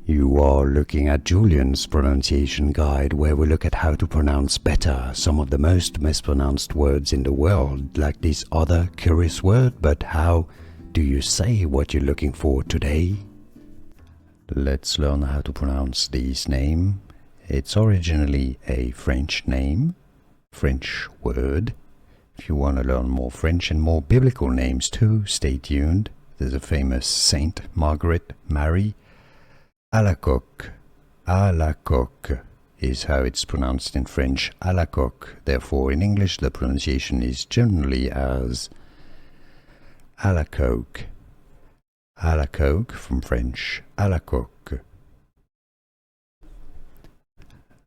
You are looking at Julian's pronunciation guide, where we look at how to pronounce better some of the most mispronounced words in the world, like this other curious word. But how do you say what you're looking for today? Let's learn how to pronounce this name. It's originally a French name, French word. If you want to learn more French and more biblical names too, stay tuned. There's a famous Saint Margaret Mary. Alacoque. Alacoque is how it's pronounced in French. Alacoque. Therefore, in English, the pronunciation is generally as Alacoque. Alacoque from French. Alacoque.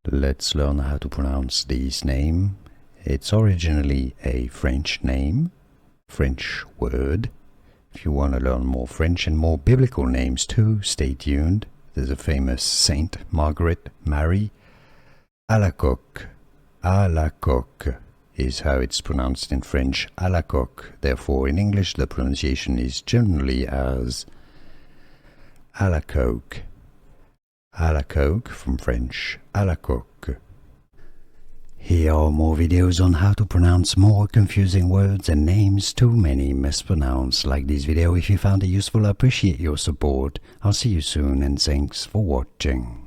Let's learn how to pronounce this name. It's originally a French name, French word. If you want to learn more French and more biblical names too, stay tuned. There's a famous Saint Margaret Mary. Alacoque. Alacoque is how it's pronounced in French. Alacoque. Therefore, in English, the pronunciation is generally as Alacoque. Alacoque from French. Alacoque. Here are more videos on how to pronounce more confusing words and names too many mispronounced. Like this video if you found it useful. I appreciate your support. I'll see you soon and thanks for watching.